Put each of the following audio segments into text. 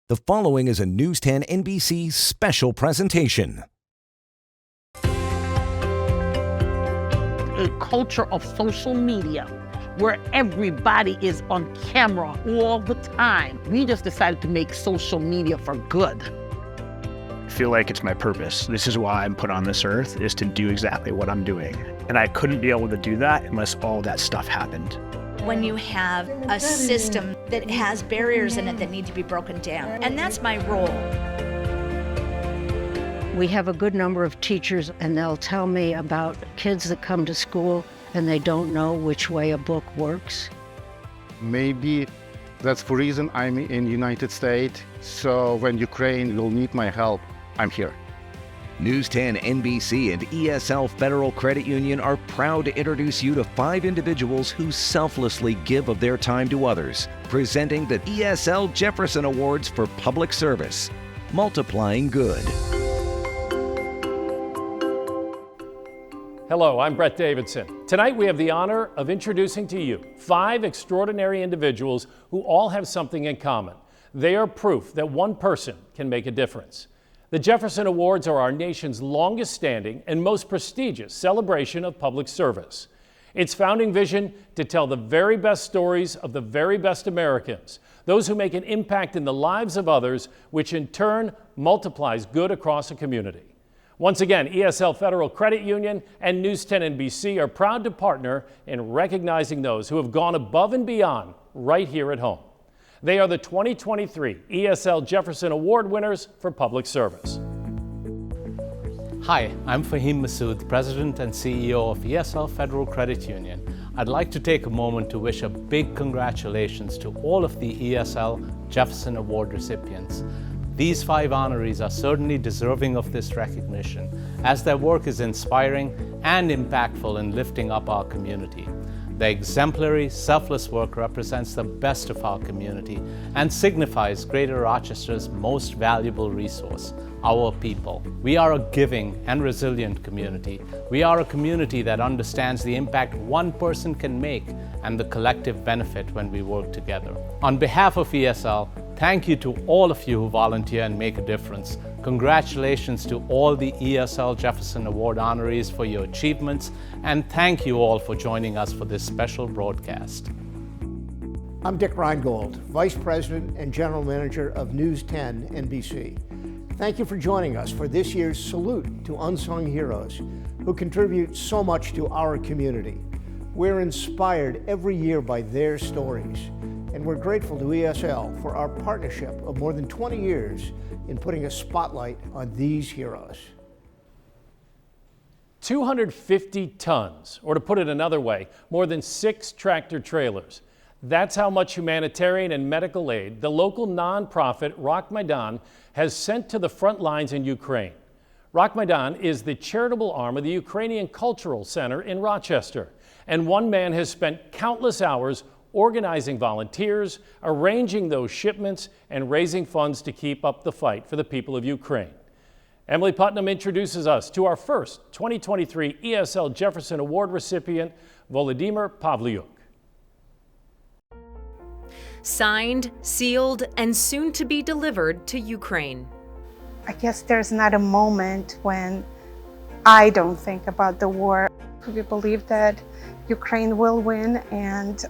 The following is a News 10 NBC special presentation. A culture of social media where everybody is on camera all the time. We just decided to make social media for good. I feel like it's my purpose. This is why I'm put on this earth, is to do exactly what I'm doing. And I couldn't be able to do that unless all that stuff happened. When you have a system that has barriers in it that need to be broken down. And that's my role. We have a good number of teachers, and they'll tell me about kids that come to school and they don't know which way a book works. Maybe that's the reason I'm in United States. So when Ukraine will need my help, I'm here. News 10 NBC and ESL Federal Credit Union are proud to introduce you to 5 individuals who selflessly give of their time to others, presenting the ESL Jefferson Awards for Public Service, multiplying good. Hello, I'm Brett Davidson. Tonight we have the honor of introducing to you 5 extraordinary individuals who all have something in common. They are proof that one person can make a difference. The Jefferson Awards are our nation's longest standing and most prestigious celebration of public service. Its founding vision to tell the very best stories of the very best Americans, those who make an impact in the lives of others, which in turn multiplies good across a community. Once again, ESL Federal Credit Union and News 10 NBC are proud to partner in recognizing those who have gone above and beyond right here at home. They are the 2023 ESL Jefferson Award winners for public service. Hi, I'm Fahim Masood, President and CEO of ESL Federal Credit Union. I'd like to take a moment to wish a big congratulations to all of the ESL Jefferson Award recipients. These 5 honorees are certainly deserving of this recognition, as their work is inspiring and impactful in lifting up our community. Their exemplary, selfless work represents the best of our community and signifies Greater Rochester's most valuable resource, our people. We are a giving and resilient community. We are a community that understands the impact one person can make and the collective benefit when we work together. On behalf of ESL, thank you to all of you who volunteer and make a difference. Congratulations to all the ESL Jefferson Award honorees for your achievements, and thank you all for joining us for this special broadcast. I'm Dick Reingold, Vice President and General Manager of News 10 NBC. Thank you for joining us for this year's Salute to Unsung Heroes, who contribute so much to our community. We're inspired every year by their stories, and we're grateful to ESL for our partnership of more than 20 years in putting a spotlight on these heroes. 250 tons, or to put it another way, more than 6 tractor trailers. That's how much humanitarian and medical aid the local nonprofit Rock Maidan has sent to the front lines in Ukraine. Rock Maidan is the charitable arm of the Ukrainian Cultural Center in Rochester, and one man has spent countless hours organizing volunteers, arranging those shipments, and raising funds to keep up the fight for the people of Ukraine. Emily Putnam introduces us to our first 2023 ESL Jefferson Award recipient, Volodymyr Pavlyuk. Signed, sealed, and soon to be delivered to Ukraine. I guess there's not a moment when I don't think about the war. We believe that Ukraine will win, and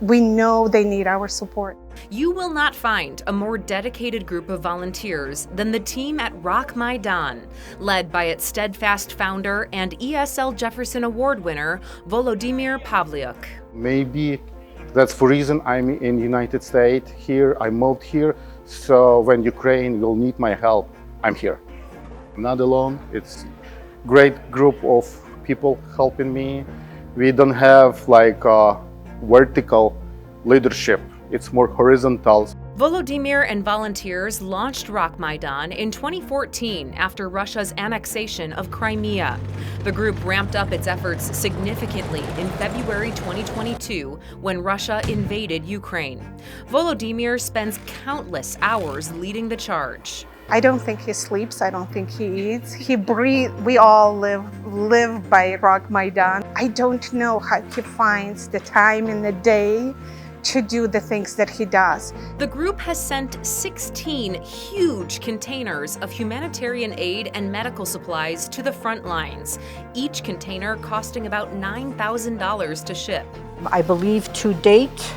we know they need our support. You will not find a more dedicated group of volunteers than the team at Rock Maidan, led by its steadfast founder and ESL Jefferson Award winner, Volodymyr Pavlyuk. Maybe that's the reason I'm in United States here. I moved here, so when Ukraine will need my help, I'm here. I'm not alone. It's a great group of people helping me. We don't have like a vertical leadership. It's more horizontal. Volodymyr and volunteers launched Rock Maidan in 2014 after Russia's annexation of Crimea. The group ramped up its efforts significantly in February 2022 when Russia invaded Ukraine. Volodymyr spends countless hours leading the charge. I don't think he sleeps. I don't think he eats. He breathes. We all live by Rock Maidan. I don't know how he finds the time in the day to do the things that he does. The group has sent 16 huge containers of humanitarian aid and medical supplies to the front lines, each container costing about $9,000 to ship. I believe to date,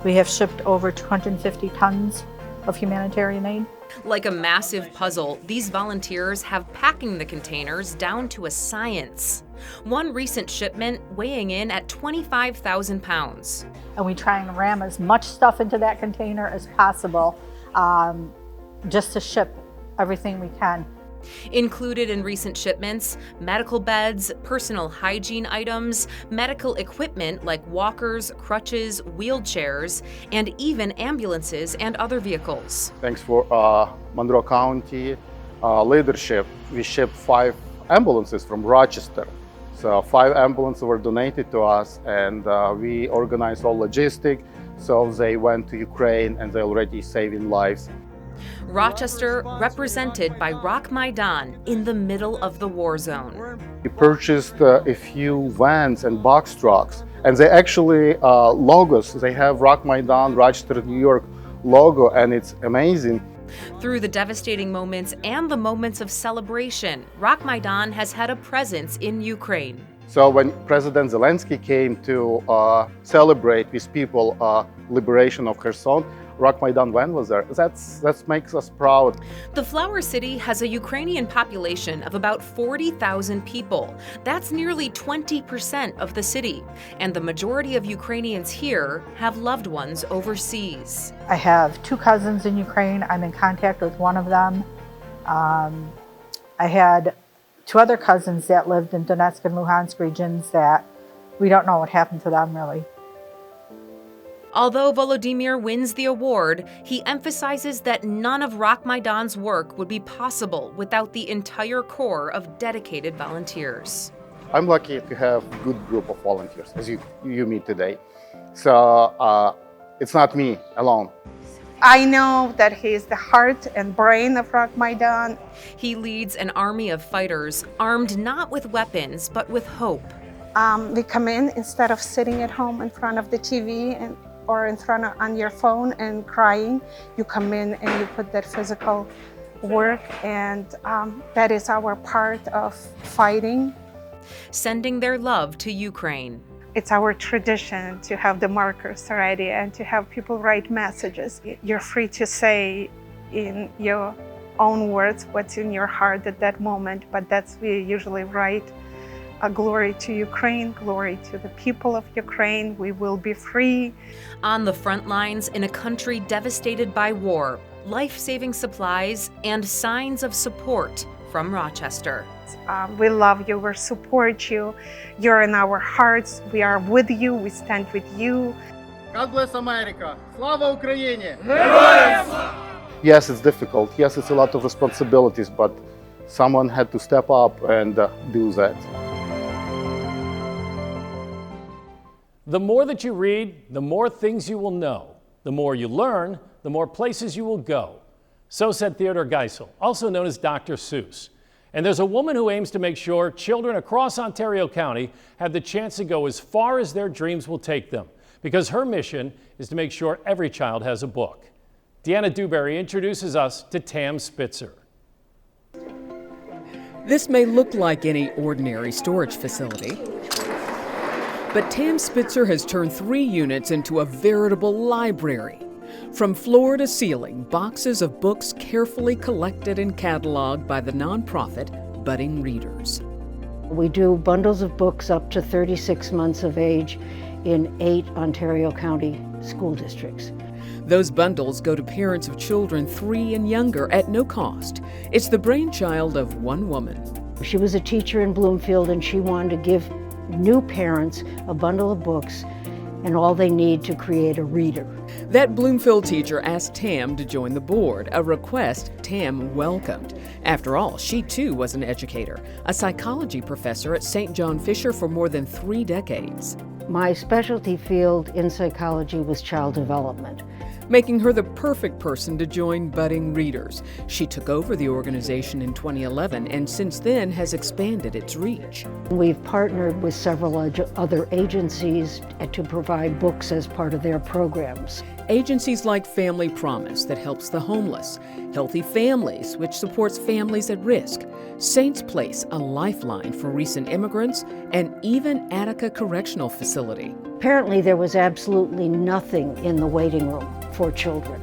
we have shipped over 250 tons of humanitarian aid. Like a massive puzzle, these volunteers have packing the containers down to a science. One recent shipment weighing in at 25,000 pounds. And we try and ram as much stuff into that container as possible, just to ship everything we can. Included in recent shipments, medical beds, personal hygiene items, medical equipment like walkers, crutches, wheelchairs, and even ambulances and other vehicles. Thanks for Monroe County leadership. We shipped 5 ambulances from Rochester. So 5 ambulances were donated to us, and we organized all logistics. So they went to Ukraine and they're already saving lives. Rochester represented by Rock Maidan in the middle of the war zone. We purchased a few vans and box trucks, and they actually logos. They have Rock Maidan, Rochester, New York logo, and it's amazing. Through the devastating moments and the moments of celebration, Rock Maidan has had a presence in Ukraine. So when President Zelensky came to celebrate with people liberation of Kherson, Rock Maidan van was there. That makes us proud. The Flower City has a Ukrainian population of about 40,000 people. That's nearly 20% of the city. And the majority of Ukrainians here have loved ones overseas. I have 2 cousins in Ukraine. I'm in contact with one of them. I had 2 other cousins that lived in Donetsk and Luhansk regions that we don't know what happened to them, really. Although Volodymyr wins the award, he emphasizes that none of Rock Maidan's work would be possible without the entire corps of dedicated volunteers. I'm lucky to have a good group of volunteers, as you meet today. So it's not me alone. I know that he is the heart and brain of Rock Maidan. He leads an army of fighters, armed not with weapons, but with hope. We come in instead of sitting at home in front of the TV or in front on your phone and crying. You come in and you put that physical work, and that is our part of fighting. Sending their love to Ukraine. It's our tradition to have the markers ready and to have people write messages. You're free to say in your own words what's in your heart at that moment, but we usually write a glory to Ukraine, glory to the people of Ukraine, we will be free. On the front lines in a country devastated by war, life-saving supplies and signs of support from Rochester. We love you, we support you, you're in our hearts, we are with you, we stand with you. God bless America! Slava Ukraini! Yes, it's difficult. Yes, it's a lot of responsibilities, but someone had to step up and do that. The more that you read, the more things you will know. The more you learn, the more places you will go. So said Theodore Geisel, also known as Dr. Seuss. And there's a woman who aims to make sure children across Ontario County have the chance to go as far as their dreams will take them, because her mission is to make sure every child has a book. Deanna Dewberry introduces us to Tam Spitzer. This may look like any ordinary storage facility, but Tam Spitzer has turned 3 units into a veritable library. From floor to ceiling, boxes of books carefully collected and cataloged by the nonprofit Budding Readers. We do bundles of books up to 36 months of age in 8 Ontario County school districts. Those bundles go to parents of children 3 and younger at no cost. It's the brainchild of one woman. She was a teacher in Bloomfield, and she wanted to give new parents a bundle of books and all they need to create a reader. That Bloomfield teacher asked Tam to join the board, a request Tam welcomed. After all, she too was an educator, a psychology professor at St. John Fisher for more than 3 decades. My specialty field in psychology was child development. making her the perfect person to join budding readers. She took over the organization in 2011 and since then has expanded its reach. We've partnered with several other agencies to provide books as part of their programs. Agencies like Family Promise that helps the homeless, Healthy Families, which supports families at risk, Saints Place, a lifeline for recent immigrants, and even Attica Correctional Facility. Apparently there was absolutely nothing in the waiting room for children.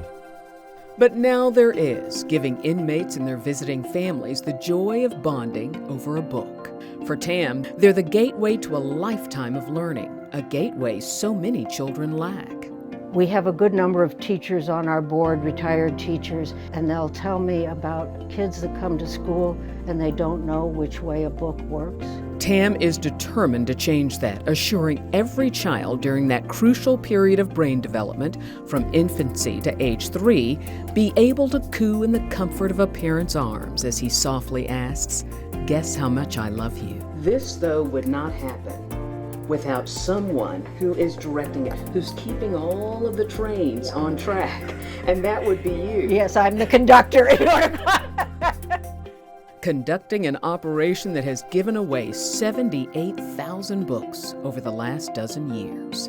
But now there is, giving inmates and their visiting families the joy of bonding over a book. For Tam, they're the gateway to a lifetime of learning, a gateway so many children lack. We have a good number of teachers on our board, retired teachers, and they'll tell me about kids that come to school and they don't know which way a book works. Tam is determined to change that, assuring every child during that crucial period of brain development, from infancy to age 3, be able to coo in the comfort of a parent's arms as he softly asks, "Guess how much I love you." This, though, would not happen without someone who is directing it, who's keeping all of the trains on track, and that would be you. Yes, I'm the conductor. Conducting an operation that has given away 78,000 books over the last dozen years.